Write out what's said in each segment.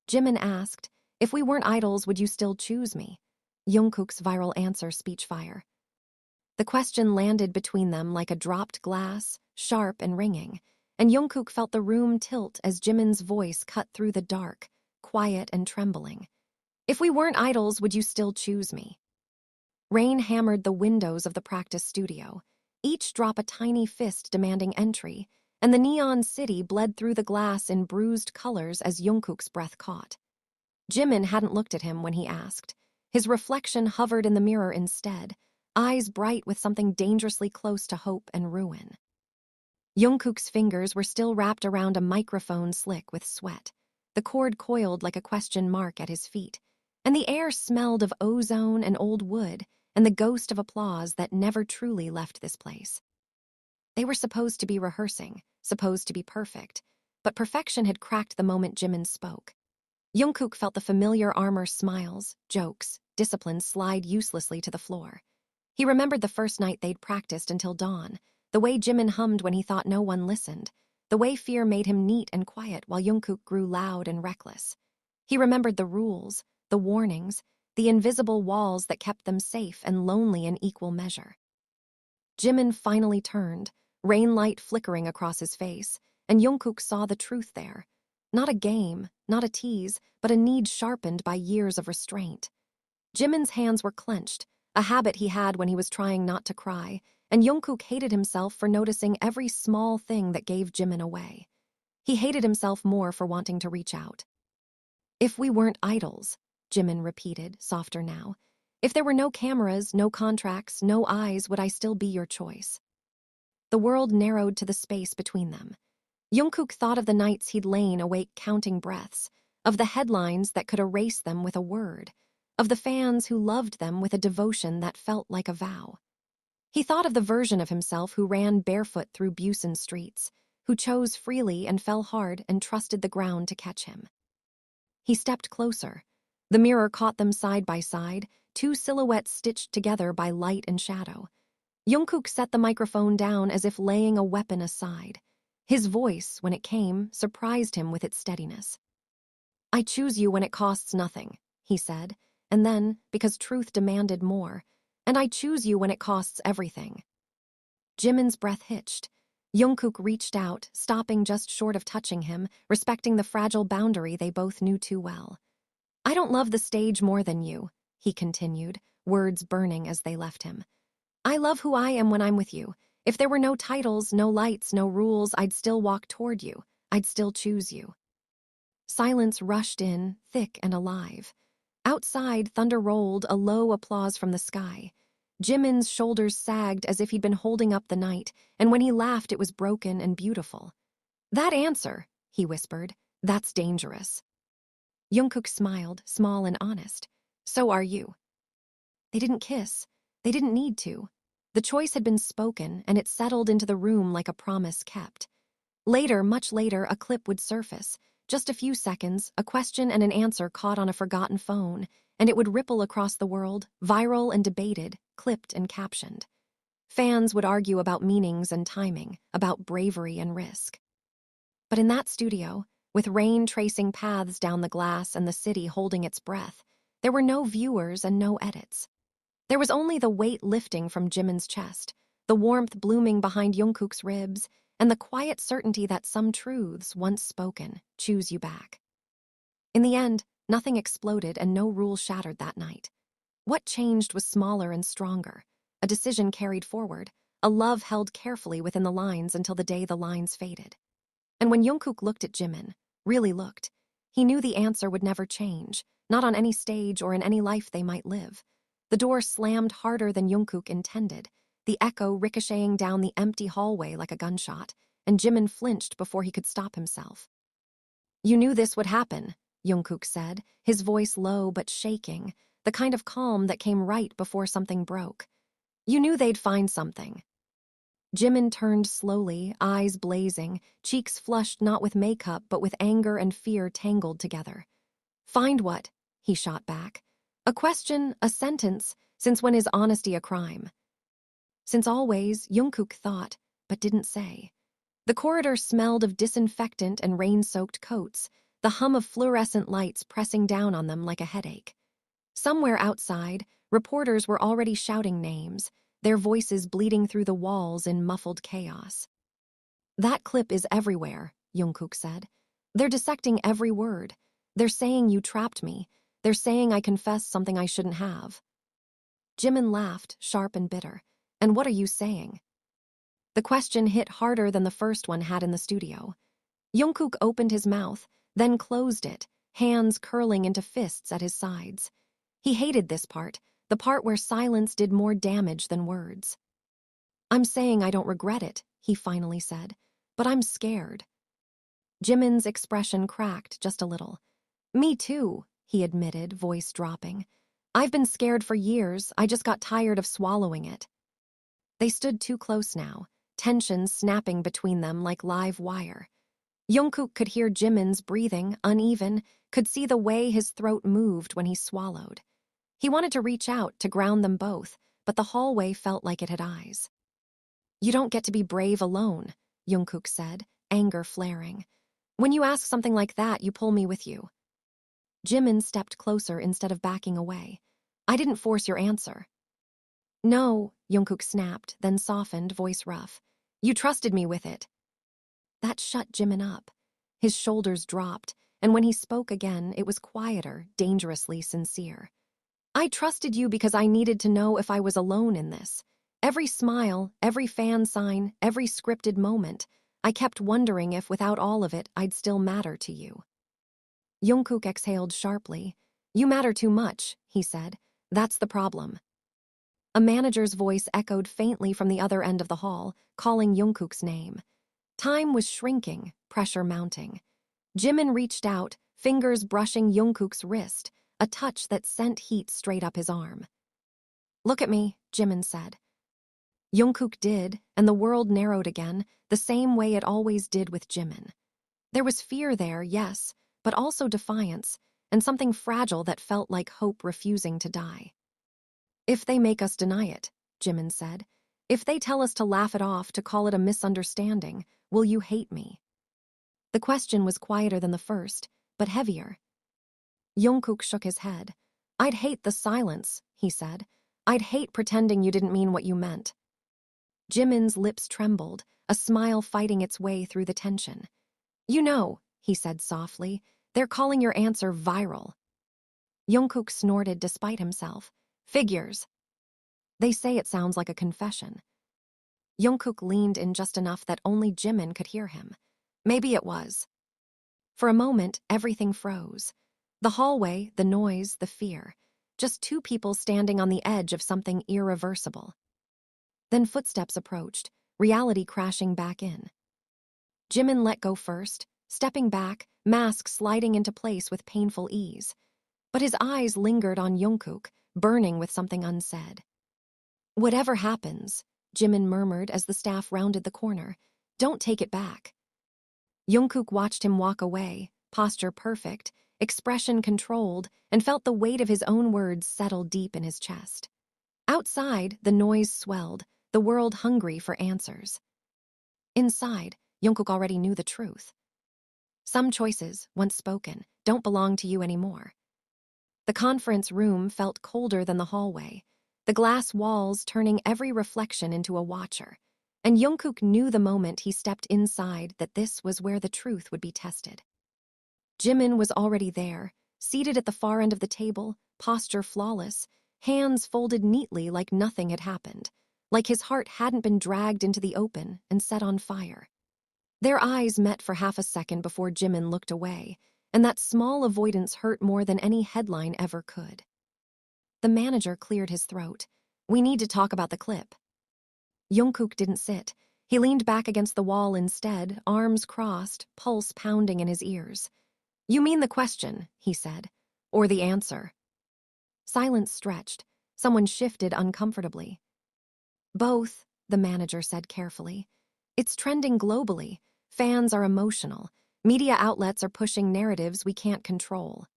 Jimin asked, "If we weren't idols, would you still choose me?" Jungkook's viral answer speech fire. The question landed between them like a dropped glass, sharp and ringing, and Jungkook felt the room tilt as Jimin's voice cut through the dark, quiet and trembling. "If we weren't idols, would you still choose me?" Rain hammered the windows of the practice studio, each drop a tiny fist demanding entry, and the neon city bled through the glass in bruised colors as Jungkook's breath caught. Jimin hadn't looked at him when he asked. His reflection hovered in the mirror instead, eyes bright with something dangerously close to hope and ruin. Jungkook's fingers were still wrapped around a microphone slick with sweat. The cord coiled like a question mark at his feet, and the air smelled of ozone and old wood and the ghost of applause that never truly left this place. They were supposed to be rehearsing, supposed to be perfect, but perfection had cracked the moment Jimin spoke. Jungkook felt the familiar armor smiles, jokes, discipline slide uselessly to the floor. He remembered the first night they'd practiced until dawn, the way Jimin hummed when he thought no one listened, the way fear made him neat and quiet while Jungkook grew loud and reckless. He remembered the rules, the warnings, the invisible walls that kept them safe and lonely in equal measure. Jimin finally turned, rain light flickering across his face, and Jungkook saw the truth there. Not a game, not a tease, but a need sharpened by years of restraint. Jimin's hands were clenched, a habit he had when he was trying not to cry, and Jungkook hated himself for noticing every small thing that gave Jimin away. He hated himself more for wanting to reach out. "If we weren't idols," Jimin repeated, softer now. "If there were no cameras, no contracts, no eyes, would I still be your choice?" The world narrowed to the space between them. Jungkook thought of the nights he'd lain awake counting breaths, of the headlines that could erase them with a word, of the fans who loved them with a devotion that felt like a vow. He thought of the version of himself who ran barefoot through Busan streets, who chose freely and fell hard and trusted the ground to catch him. He stepped closer. The mirror caught them side by side, two silhouettes stitched together by light and shadow. Jungkook set the microphone down as if laying a weapon aside. His voice, when it came, surprised him with its steadiness. "I choose you when it costs nothing," he said, and then, because truth demanded more, "and I choose you when it costs everything." Jimin's breath hitched. Jungkook reached out, stopping just short of touching him, respecting the fragile boundary they both knew too well. "I don't love the stage more than you," he continued, words burning as they left him. "I love who I am when I'm with you. If there were no titles, no lights, no rules, I'd still walk toward you. I'd still choose you." Silence rushed in, thick and alive. Outside, thunder rolled, a low applause from the sky. Jimin's shoulders sagged as if he'd been holding up the night, and when he laughed it was broken and beautiful. "That answer," he whispered, "that's dangerous." Jungkook smiled, small and honest. "So are you." They didn't kiss. They didn't need to. The choice had been spoken, and it settled into the room like a promise kept. Later, much later, a clip would surface. Just a few seconds, a question and an answer caught on a forgotten phone, and it would ripple across the world, viral and debated, clipped and captioned. Fans would argue about meanings and timing, about bravery and risk. But in that studio, with rain tracing paths down the glass and the city holding its breath, there were no viewers and no edits. There was only the weight lifting from Jimin's chest, the warmth blooming behind Jungkook's ribs, and the quiet certainty that some truths, once spoken, choose you back. In the end, nothing exploded and no rule shattered that night. What changed was smaller and stronger, a decision carried forward, a love held carefully within the lines until the day the lines faded. And when Jungkook looked at Jimin, really looked, he knew the answer would never change, not on any stage or in any life they might live. The door slammed harder than Jungkook intended, the echo ricocheting down the empty hallway like a gunshot, and Jimin flinched before he could stop himself. "You knew this would happen," Jungkook said, his voice low but shaking, the kind of calm that came right before something broke. "You knew they'd find something." Jimin turned slowly, eyes blazing, cheeks flushed not with makeup but with anger and fear tangled together. "Find what?" he shot back. A question, a sentence, since when is honesty a crime? Since always, Jungkook thought, but didn't say. The corridor smelled of disinfectant and rain-soaked coats, the hum of fluorescent lights pressing down on them like a headache. Somewhere outside, reporters were already shouting names, their voices bleeding through the walls in muffled chaos. "That clip is everywhere," Jungkook said. "They're dissecting every word. They're saying you trapped me. They're saying I confessed something I shouldn't have." Jimin laughed, sharp and bitter. "And what are you saying?" The question hit harder than the first one had in the studio. Jungkook opened his mouth, then closed it, hands curling into fists at his sides. He hated this part, the part where silence did more damage than words. "I'm saying I don't regret it," he finally said, "but I'm scared." Jimin's expression cracked just a little. "Me too," he admitted, voice dropping. "I've been scared for years, I just got tired of swallowing it." They stood too close now, tension snapping between them like live wire. Jungkook could hear Jimin's breathing, uneven, could see the way his throat moved when he swallowed. He wanted to reach out to ground them both, but the hallway felt like it had eyes. "You don't get to be brave alone," Jungkook said, anger flaring. "When you ask something like that, you pull me with you." Jimin stepped closer instead of backing away. "I didn't force your answer." "No," Jungkook snapped, then softened, voice rough. "You trusted me with it." That shut Jimin up. His shoulders dropped, and when he spoke again, it was quieter, dangerously sincere. "I trusted you because I needed to know if I was alone in this. Every smile, every fan sign, every scripted moment, I kept wondering if without all of it, I'd still matter to you." Jungkook exhaled sharply. "You matter too much," he said. "That's the problem." A manager's voice echoed faintly from the other end of the hall, calling Jungkook's name. Time was shrinking, pressure mounting. Jimin reached out, fingers brushing Jungkook's wrist, a touch that sent heat straight up his arm. "Look at me," Jimin said. Jungkook did, and the world narrowed again, the same way it always did with Jimin. There was fear there, yes, but also defiance, and something fragile that felt like hope refusing to die. "If they make us deny it," Jimin said, "if they tell us to laugh it off, to call it a misunderstanding, will you hate me?" The question was quieter than the first, but heavier. Jungkook shook his head. "I'd hate the silence," he said. "I'd hate pretending you didn't mean what you meant." Jimin's lips trembled, a smile fighting its way through the tension. "You know," he said softly, "they're calling your answer viral." Jungkook snorted despite himself. "Figures." "They say it sounds like a confession." Jungkook leaned in just enough that only Jimin could hear him. Maybe it was. For a moment, everything froze. The hallway, the noise, the fear. Just two people standing on the edge of something irreversible. Then footsteps approached, reality crashing back in. Jimin let go first, stepping back, mask sliding into place with painful ease. But his eyes lingered on Jungkook, burning with something unsaid. "Whatever happens," Jimin murmured as the staff rounded the corner, "don't take it back." Jungkook watched him walk away, posture perfect, expression controlled, and felt the weight of his own words settle deep in his chest. Outside, the noise swelled, the world hungry for answers. Inside, Jungkook already knew the truth. Some choices, once spoken, don't belong to you anymore. The conference room felt colder than the hallway, the glass walls turning every reflection into a watcher. And Jungkook knew the moment he stepped inside that this was where the truth would be tested. Jimin was already there, seated at the far end of the table, posture flawless, hands folded neatly like nothing had happened, like his heart hadn't been dragged into the open and set on fire. Their eyes met for half a second before Jimin looked away, and that small avoidance hurt more than any headline ever could. The manager cleared his throat. "We need to talk about the clip." Jungkook didn't sit. He leaned back against the wall instead, arms crossed, pulse pounding in his ears. "You mean the question," he said, "or the answer?" Silence stretched. Someone shifted uncomfortably. "Both," the manager said carefully. "It's trending globally. Fans are emotional. Media outlets are pushing narratives we can't control."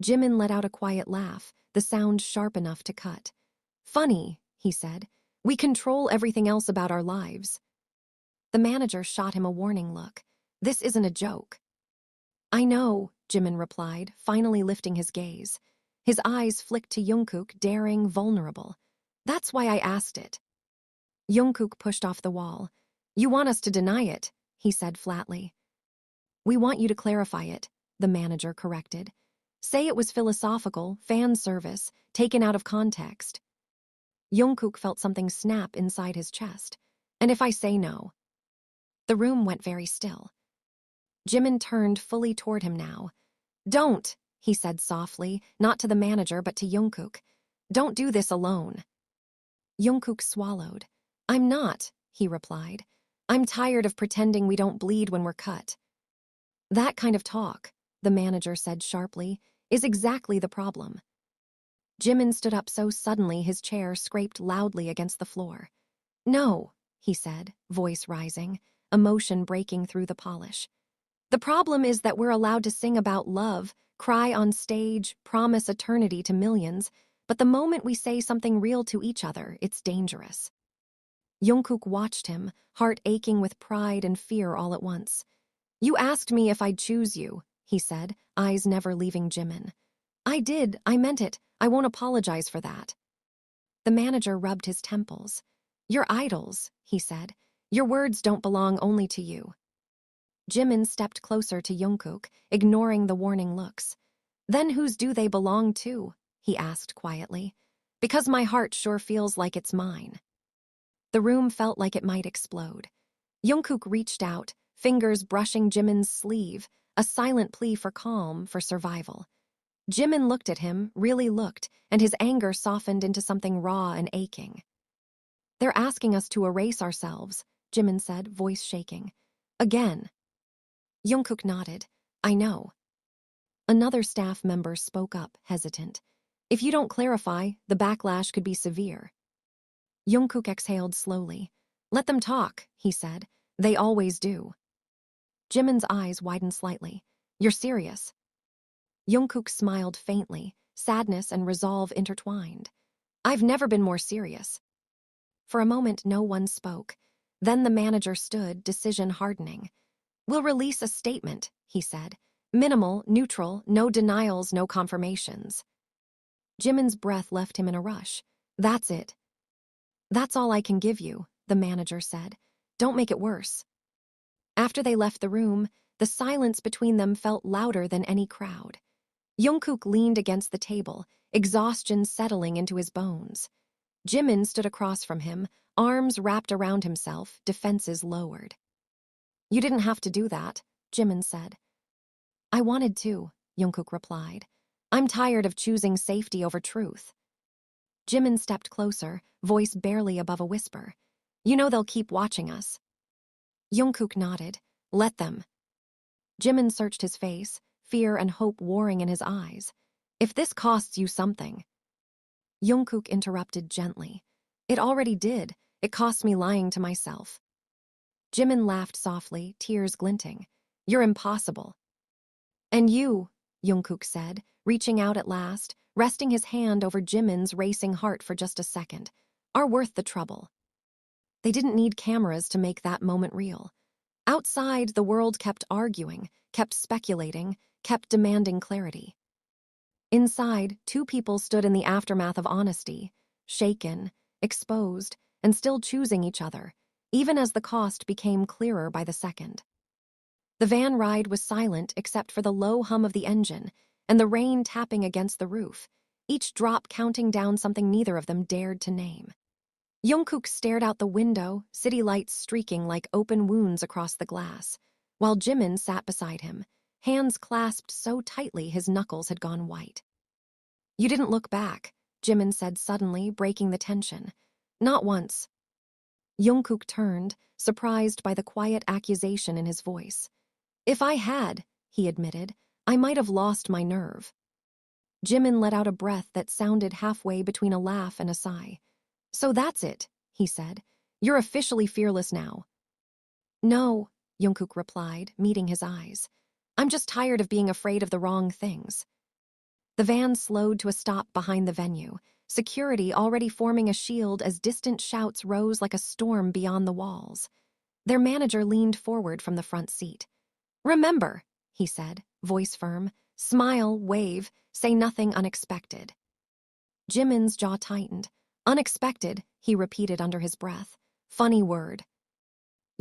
Jimin let out a quiet laugh, the sound sharp enough to cut. "Funny," he said. "We control everything else about our lives." The manager shot him a warning look. "This isn't a joke." I know, Jimin replied, finally lifting his gaze. His eyes flicked to Jungkook, daring, vulnerable. That's why I asked it. Jungkook pushed off the wall. You want us to deny it, he said flatly. We want you to clarify it, the manager corrected. Say it was philosophical, fan service, taken out of context. Jungkook felt something snap inside his chest. And if I say no? The room went very still. Jimin turned fully toward him now. Don't, he said softly, not to the manager but to Jungkook. Don't do this alone. Jungkook swallowed. I'm not, he replied. I'm tired of pretending we don't bleed when we're cut. That kind of talk, the manager said sharply, is exactly the problem. Jimin stood up so suddenly his chair scraped loudly against the floor. No, he said, voice rising, emotion breaking through the polish. The problem is that we're allowed to sing about love, cry on stage, promise eternity to millions, but the moment we say something real to each other, it's dangerous. Jungkook watched him, heart aching with pride and fear all at once. You asked me if I'd choose you, he said, eyes never leaving Jimin. I did, I meant it. I won't apologize for that. The manager rubbed his temples. You're idols, he said. Your words don't belong only to you. Jimin stepped closer to Jungkook, ignoring the warning looks. Then whose do they belong to? He asked quietly. Because my heart sure feels like it's mine. The room felt like it might explode. Jungkook reached out, fingers brushing Jimin's sleeve, a silent plea for calm, for survival. Jimin looked at him, really looked, and his anger softened into something raw and aching. They're asking us to erase ourselves, Jimin said, voice shaking. Again. Jungkook nodded. I know. Another staff member spoke up, hesitant. If you don't clarify, the backlash could be severe. Jungkook exhaled slowly. Let them talk, he said. They always do. Jimin's eyes widened slightly. You're serious? Jungkook smiled faintly, sadness and resolve intertwined. I've never been more serious. For a moment, no one spoke. Then the manager stood, decision hardening. We'll release a statement, he said. Minimal, neutral, no denials, no confirmations. Jimin's breath left him in a rush. That's it. That's all I can give you, the manager said. Don't make it worse. After they left the room, the silence between them felt louder than any crowd. Jungkook leaned against the table, exhaustion settling into his bones. Jimin stood across from him, arms wrapped around himself, defenses lowered. You didn't have to do that, Jimin said. I wanted to, Jungkook replied. I'm tired of choosing safety over truth. Jimin stepped closer, voice barely above a whisper. You know they'll keep watching us. Jungkook nodded. Let them. Jimin searched his face, fear and hope warring in his eyes. If this costs you something. Jungkook interrupted gently. It already did. It cost me lying to myself. Jimin laughed softly, tears glinting. You're impossible. And you, Jungkook said, reaching out at last, resting his hand over Jimin's racing heart for just a second, are worth the trouble. They didn't need cameras to make that moment real. Outside, the world kept arguing, kept speculating, kept demanding clarity. Inside, two people stood in the aftermath of honesty, shaken, exposed, and still choosing each other, even as the cost became clearer by the second. The van ride was silent except for the low hum of the engine and the rain tapping against the roof, each drop counting down something neither of them dared to name. Jungkook stared out the window, city lights streaking like open wounds across the glass, while Jimin sat beside him, hands clasped so tightly his knuckles had gone white. You didn't look back, Jimin said suddenly, breaking the tension. Not once. Jungkook turned, surprised by the quiet accusation in his voice. If I had, he admitted, I might have lost my nerve. Jimin let out a breath that sounded halfway between a laugh and a sigh. So that's it, he said. You're officially fearless now. No, Jungkook replied, meeting his eyes. I'm just tired of being afraid of the wrong things. The van slowed to a stop behind the venue, security already forming a shield as distant shouts rose like a storm beyond the walls. Their manager leaned forward from the front seat. Remember, he said, voice firm. Smile, wave, say nothing unexpected. Jimin's jaw tightened. Unexpected, he repeated under his breath. Funny word.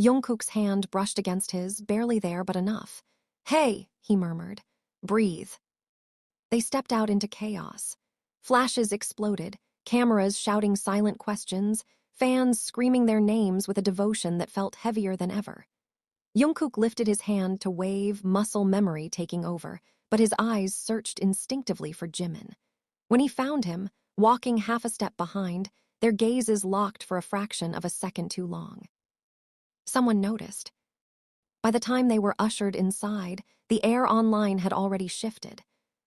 Jungkook's hand brushed against his, barely there but enough. Hey, he murmured. Breathe. They stepped out into chaos. Flashes exploded, cameras shouting silent questions, fans screaming their names with a devotion that felt heavier than ever. Jungkook lifted his hand to wave, muscle memory taking over, but his eyes searched instinctively for Jimin. When he found him, walking half a step behind, their gazes locked for a fraction of a second too long. Someone noticed. By the time they were ushered inside, the air online had already shifted.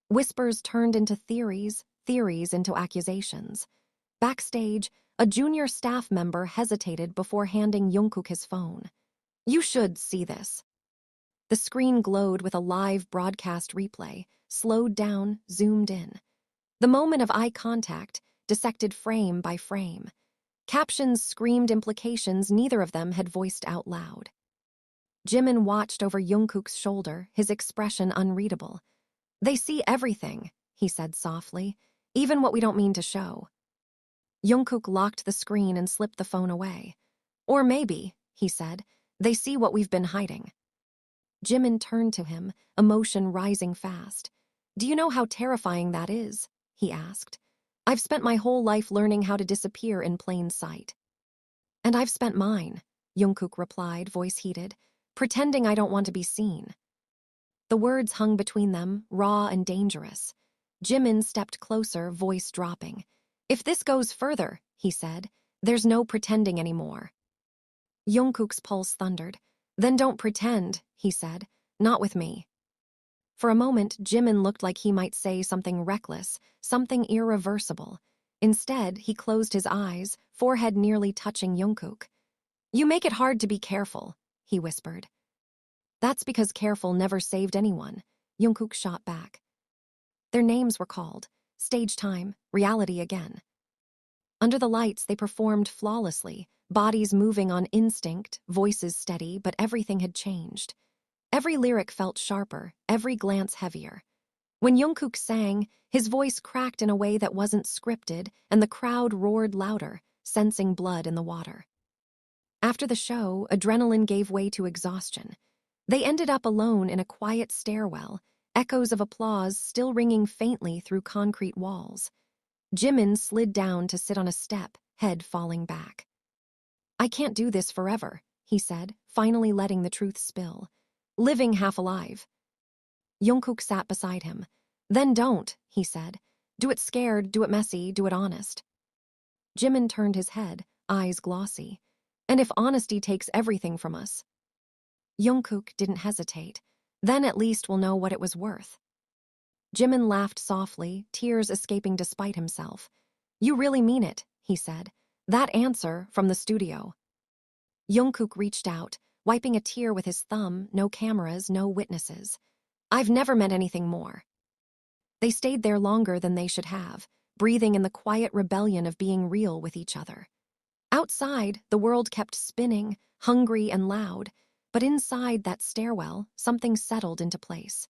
Whispers turned into theories, theories into accusations. Backstage, a junior staff member hesitated before handing Jungkook his phone. You should see this. The screen glowed with a live broadcast replay, slowed down, zoomed in. The moment of eye contact, dissected frame by frame. Captions screamed implications neither of them had voiced out loud. Jimin watched over Jungkook's shoulder, his expression unreadable. They see everything, he said softly, even what we don't mean to show. Jungkook locked the screen and slipped the phone away. Or maybe, he said, they see what we've been hiding. Jimin turned to him, emotion rising fast. Do you know how terrifying that is? He asked. I've spent my whole life learning how to disappear in plain sight. And I've spent mine, Jungkook replied, voice heated, pretending I don't want to be seen. The words hung between them, raw and dangerous. Jimin stepped closer, voice dropping. If this goes further, he said, there's no pretending anymore. Jungkook's pulse thundered. Then don't pretend, he said, not with me. For a moment, Jimin looked like he might say something reckless, something irreversible. Instead, he closed his eyes, forehead nearly touching Jungkook. You make it hard to be careful, he whispered. That's because careful never saved anyone, Jungkook shot back. Their names were called. Stage time, reality again. Under the lights, they performed flawlessly, bodies moving on instinct, voices steady, but everything had changed. Every lyric felt sharper, every glance heavier. When Jungkook sang, his voice cracked in a way that wasn't scripted, and the crowd roared louder, sensing blood in the water. After the show, adrenaline gave way to exhaustion. They ended up alone in a quiet stairwell, echoes of applause still ringing faintly through concrete walls. Jimin slid down to sit on a step, head falling back. I can't do this forever, he said, finally letting the truth spill. Living half alive. Jungkook sat beside him. Then don't, he said. Do it scared, do it messy, do it honest. Jimin turned his head, eyes glossy. And if honesty takes everything from us? Jungkook didn't hesitate. Then at least we'll know what it was worth. Jimin laughed softly, tears escaping despite himself. You really mean it, he said. That answer from the studio. Jungkook reached out, wiping a tear with his thumb, no cameras, no witnesses. I've never meant anything more. They stayed there longer than they should have, breathing in the quiet rebellion of being real with each other. Outside, the world kept spinning, hungry and loud, but inside that stairwell, something settled into place.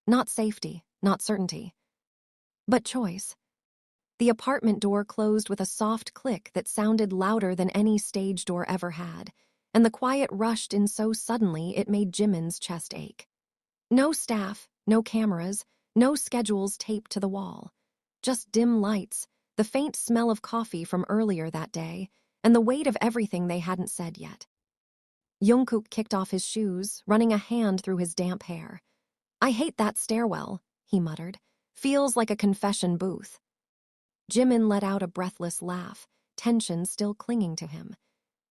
Not safety, not certainty, but choice. The apartment door closed with a soft click that sounded louder than any stage door ever had, and the quiet rushed in so suddenly it made Jimin's chest ache. No staff, no cameras, no schedules taped to the wall. Just dim lights, the faint smell of coffee from earlier that day, and the weight of everything they hadn't said yet. Jungkook kicked off his shoes, running a hand through his damp hair. I hate that stairwell, he muttered. Feels like a confession booth. Jimin let out a breathless laugh, tension still clinging to him.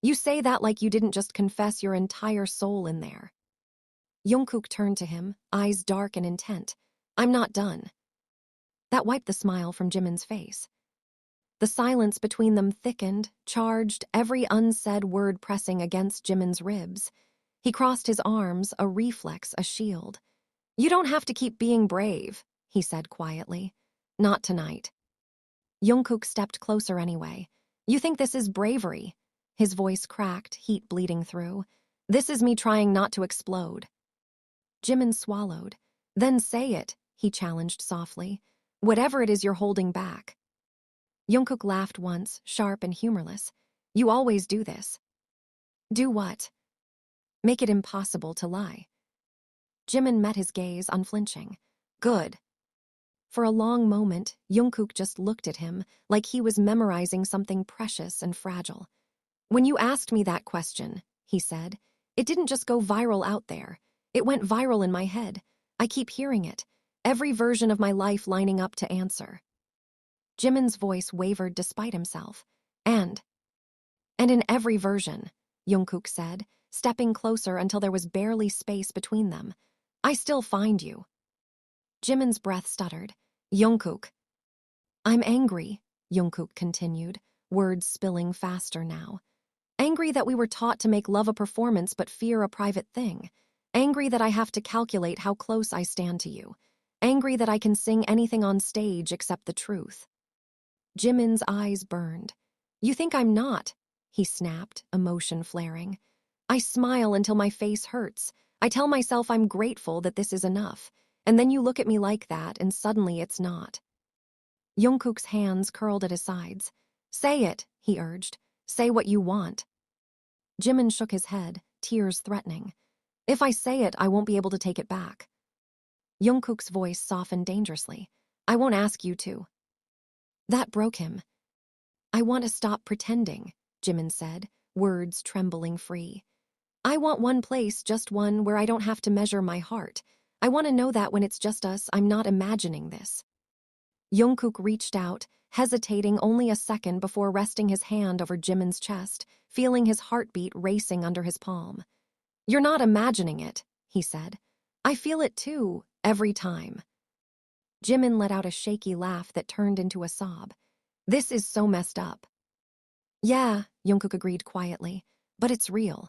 You say that like you didn't just confess your entire soul in there. Jungkook turned to him, eyes dark and intent. I'm not done. That wiped the smile from Jimin's face. The silence between them thickened, charged, every unsaid word pressing against Jimin's ribs. He crossed his arms, a reflex, a shield. You don't have to keep being brave, he said quietly. Not tonight. Jungkook stepped closer anyway. You think this is bravery? His voice cracked, heat bleeding through. This is me trying not to explode. Jimin swallowed. Then say it, he challenged softly. Whatever it is you're holding back. Jungkook laughed once, sharp and humorless. You always do this. Do what? Make it impossible to lie. Jimin met his gaze, unflinching. Good. For a long moment, Jungkook just looked at him like he was memorizing something precious and fragile. When you asked me that question, he said, it didn't just go viral out there. It went viral in my head. I keep hearing it. Every version of my life lining up to answer. Jimin's voice wavered despite himself. And in every version, Jungkook said, stepping closer until there was barely space between them. I still find you. Jimin's breath stuttered. Jungkook. I'm angry, Jungkook continued, words spilling faster now. Angry that we were taught to make love a performance but fear a private thing. Angry that I have to calculate how close I stand to you. Angry that I can sing anything on stage except the truth. Jimin's eyes burned. You think I'm not? He snapped, emotion flaring. I smile until my face hurts. I tell myself I'm grateful that this is enough. And then you look at me like that and suddenly it's not. Jungkook's hands curled at his sides. Say it, he urged. Say what you want. Jimin shook his head, tears threatening. If I say it, I won't be able to take it back. Jungkook's voice softened dangerously. I won't ask you to. That broke him. I want to stop pretending, Jimin said, words trembling free. I want one place, just one, where I don't have to measure my heart. I want to know that when it's just us, I'm not imagining this. Jungkook reached out, hesitating only a second before resting his hand over Jimin's chest, feeling his heartbeat racing under his palm. You're not imagining it, he said. I feel it too, every time. Jimin let out a shaky laugh that turned into a sob. This is so messed up. Yeah, Jungkook agreed quietly, but it's real.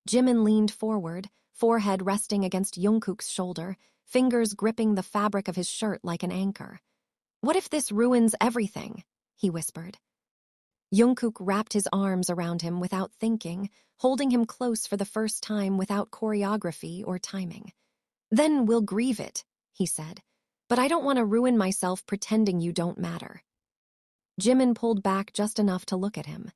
Jimin leaned forward, forehead resting against Jungkook's shoulder, fingers gripping the fabric of his shirt like an anchor. What if this ruins everything? He whispered. Jungkook wrapped his arms around him without thinking, holding him close for the first time without choreography or timing. Then we'll grieve it, he said. But I don't want to ruin myself pretending you don't matter. Jimin pulled back just enough to look at him.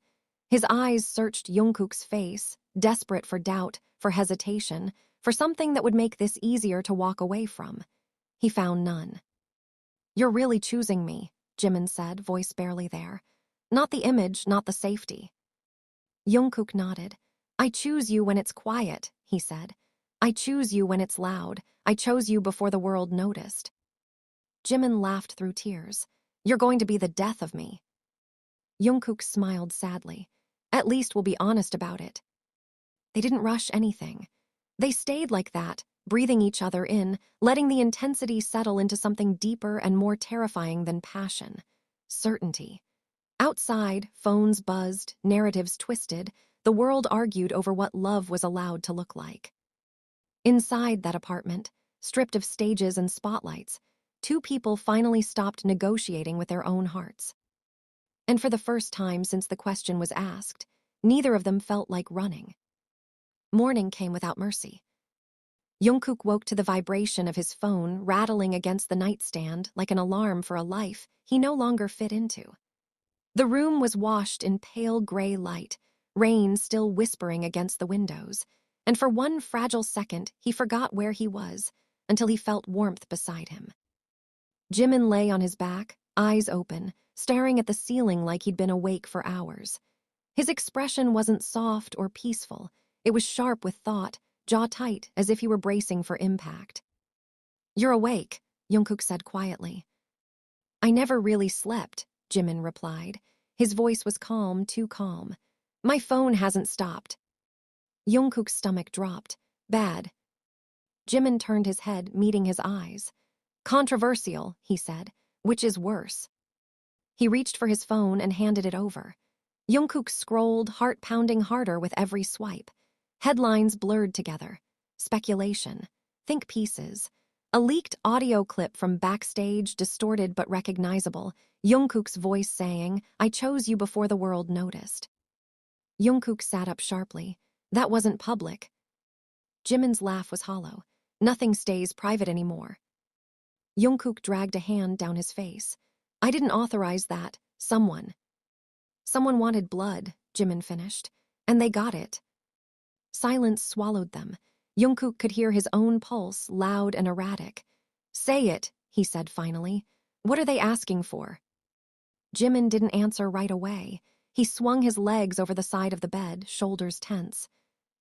His eyes searched Jungkook's face, desperate for doubt, for hesitation, for something that would make this easier to walk away from. He found none. You're really choosing me, Jimin said, voice barely there. Not the image, not the safety. Jungkook nodded. I choose you when it's quiet, he said. I choose you when it's loud. I chose you before the world noticed. Jimin laughed through tears. You're going to be the death of me. Jungkook smiled sadly. At least we'll be honest about it. They didn't rush anything. They stayed like that, breathing each other in, letting the intensity settle into something deeper and more terrifying than passion. Certainty. Outside, phones buzzed, narratives twisted, the world argued over what love was allowed to look like. Inside that apartment, stripped of stages and spotlights, two people finally stopped negotiating with their own hearts. And for the first time since the question was asked, neither of them felt like running. Morning came without mercy. Jungkook woke to the vibration of his phone rattling against the nightstand like an alarm for a life he no longer fit into. The room was washed in pale gray light, rain still whispering against the windows, and for one fragile second he forgot where he was until he felt warmth beside him. Jimin lay on his back, eyes open, staring at the ceiling like he'd been awake for hours. His expression wasn't soft or peaceful. It was sharp with thought, jaw tight, as if he were bracing for impact. You're awake, Jungkook said quietly. I never really slept, Jimin replied. His voice was calm, too calm. My phone hasn't stopped. Jungkook's stomach dropped. Bad. Jimin turned his head, meeting his eyes. Controversial, he said. Which is worse? He reached for his phone and handed it over. Jungkook scrolled, heart pounding harder with every swipe. Headlines blurred together. Speculation. Think pieces. A leaked audio clip from backstage, distorted but recognizable. Jungkook's voice saying, I chose you before the world noticed. Jungkook sat up sharply. That wasn't public. Jimin's laugh was hollow. Nothing stays private anymore. Jungkook dragged a hand down his face. I didn't authorize that. Someone wanted blood, Jimin finished. And they got it. Silence swallowed them. Jungkook could hear his own pulse, loud and erratic. Say it, he said finally. What are they asking for? Jimin didn't answer right away. He swung his legs over the side of the bed, shoulders tense.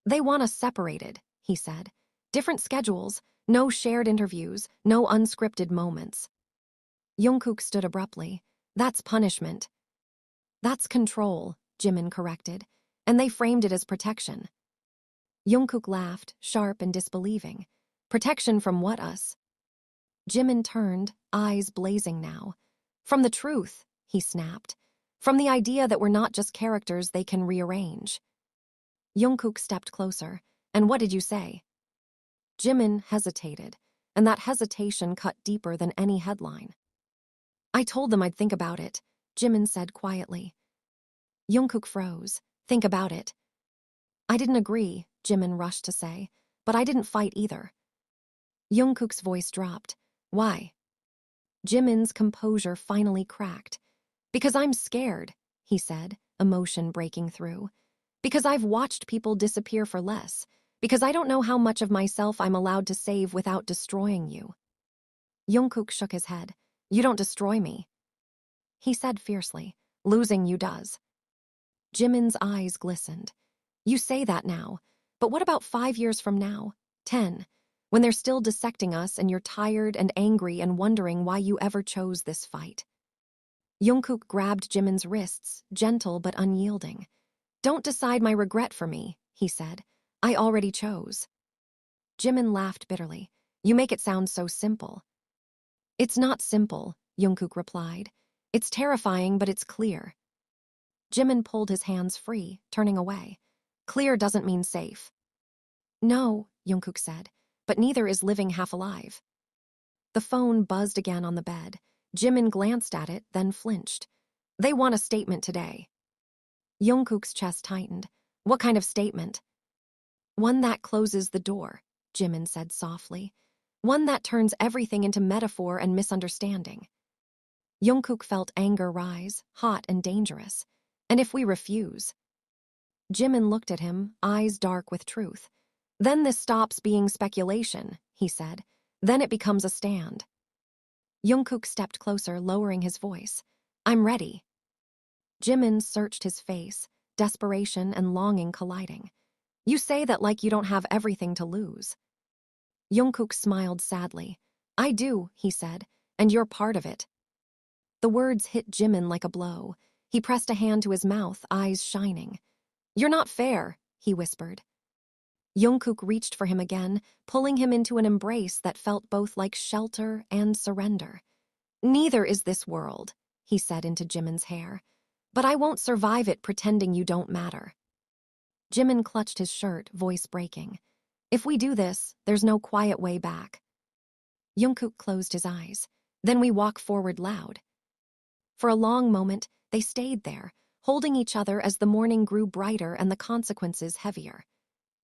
They want us separated, he said. Different schedules, no shared interviews, no unscripted moments. Jungkook stood abruptly. That's punishment. That's control, Jimin corrected, and they framed it as protection. Jungkook laughed, sharp and disbelieving. Protection from what us? Jimin turned, eyes blazing now. From the truth, he snapped. From the idea that we're not just characters they can rearrange. Jungkook stepped closer. And what did you say? Jimin hesitated, and that hesitation cut deeper than any headline. I told them I'd think about it, Jimin said quietly. Jungkook froze. Think about it. I didn't agree, Jimin rushed to say, but I didn't fight either. Jungkook's voice dropped. Why? Jimin's composure finally cracked. Because I'm scared, he said, emotion breaking through. Because I've watched people disappear for less. Because I don't know how much of myself I'm allowed to save without destroying you. Jungkook shook his head. You don't destroy me. He said fiercely. Losing you does. Jimin's eyes glistened. You say that now, but what about 5 years from now? 10, when they're still dissecting us and you're tired and angry and wondering why you ever chose this fight? Jungkook grabbed Jimin's wrists, gentle but unyielding. Don't decide my regret for me, he said. I already chose. Jimin laughed bitterly. You make it sound so simple. It's not simple, Jungkook replied. It's terrifying, but it's clear. Jimin pulled his hands free, turning away. Clear doesn't mean safe. No, Jungkook said, but neither is living half alive. The phone buzzed again on the bed. Jimin glanced at it, then flinched. They want a statement today. Jungkook's chest tightened. What kind of statement? One that closes the door, Jimin said softly. One that turns everything into metaphor and misunderstanding. Jungkook felt anger rise, hot and dangerous. And if we refuse? Jimin looked at him, eyes dark with truth. Then this stops being speculation, he said. Then it becomes a stand. Jungkook stepped closer, lowering his voice. I'm ready. Jimin searched his face, desperation and longing colliding. You say that like you don't have everything to lose. Jungkook smiled sadly. I do, he said, and you're part of it. The words hit Jimin like a blow. He pressed a hand to his mouth, eyes shining. You're not fair, he whispered. Jungkook reached for him again, pulling him into an embrace that felt both like shelter and surrender. Neither is this world, he said into Jimin's hair. But I won't survive it pretending you don't matter. Jimin clutched his shirt, voice breaking. If we do this, there's no quiet way back. Jungkook closed his eyes. Then we walk forward loud. For a long moment, they stayed there, holding each other as the morning grew brighter and the consequences heavier.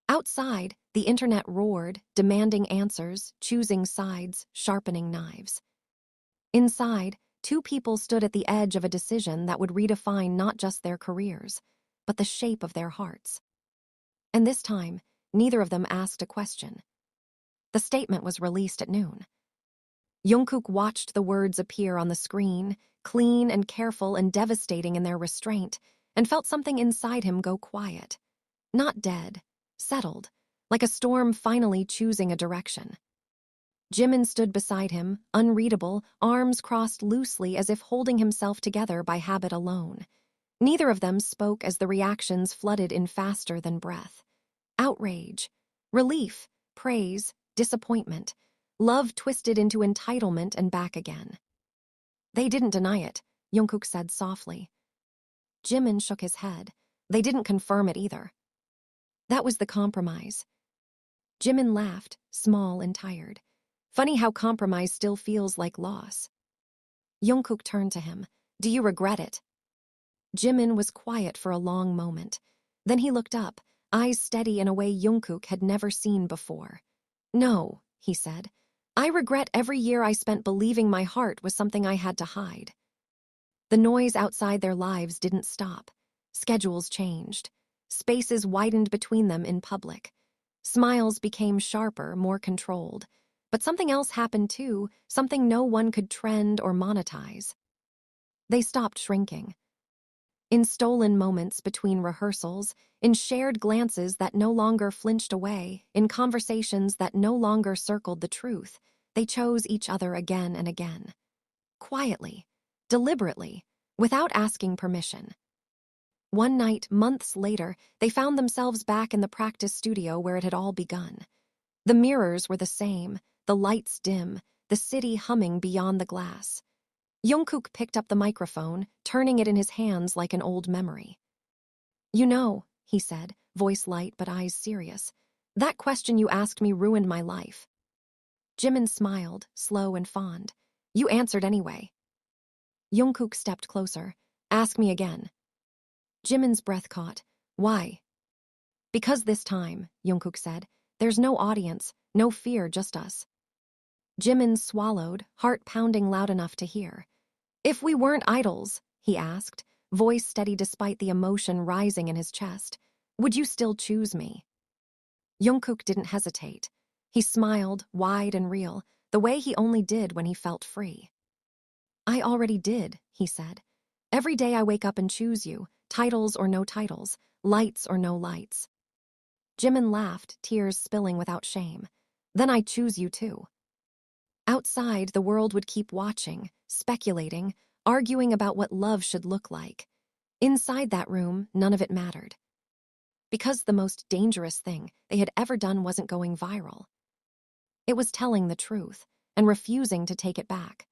Outside, the internet roared, demanding answers, choosing sides, sharpening knives. Inside, two people stood at the edge of a decision that would redefine not just their careers, but the shape of their hearts. And this time, neither of them asked a question. The statement was released at noon. Jungkook watched the words appear on the screen, clean and careful and devastating in their restraint, and felt something inside him go quiet. Not dead, settled, like a storm finally choosing a direction. Jimin stood beside him, unreadable, arms crossed loosely as if holding himself together by habit alone. Neither of them spoke as the reactions flooded in faster than breath. Outrage, relief, praise, disappointment, love twisted into entitlement and back again. They didn't deny it, Jungkook said softly. Jimin shook his head. They didn't confirm it either. That was the compromise. Jimin laughed, small and tired. Funny how compromise still feels like loss. Jungkook turned to him. Do you regret it? Jimin was quiet for a long moment. Then he looked up, eyes steady in a way Jungkook had never seen before. No, he said. I regret every year I spent believing my heart was something I had to hide. The noise outside their lives didn't stop. Schedules changed. Spaces widened between them in public. Smiles became sharper, more controlled. But something else happened too, something no one could trend or monetize. They stopped shrinking. In stolen moments between rehearsals, in shared glances that no longer flinched away, in conversations that no longer circled the truth, they chose each other again and again. Quietly, deliberately, without asking permission. One night, months later, they found themselves back in the practice studio where it had all begun. The mirrors were the same, the lights dim, the city humming beyond the glass. Jungkook picked up the microphone, turning it in his hands like an old memory. You know, he said, voice light but eyes serious, that question you asked me ruined my life. Jimin smiled, slow and fond. You answered anyway. Jungkook stepped closer. Ask me again. Jimin's breath caught. Why? Because this time, Jungkook said, there's no audience, no fear, just us. Jimin swallowed, heart pounding loud enough to hear. If we weren't idols, he asked, voice steady despite the emotion rising in his chest, would you still choose me? Jungkook didn't hesitate. He smiled, wide and real, the way he only did when he felt free. I already did, he said. Every day I wake up and choose you, titles or no titles, lights or no lights. Jimin laughed, tears spilling without shame. Then I choose you too. Outside, the world would keep watching, speculating, arguing about what love should look like. Inside that room, none of it mattered. Because the most dangerous thing they had ever done wasn't going viral. It was telling the truth and refusing to take it back.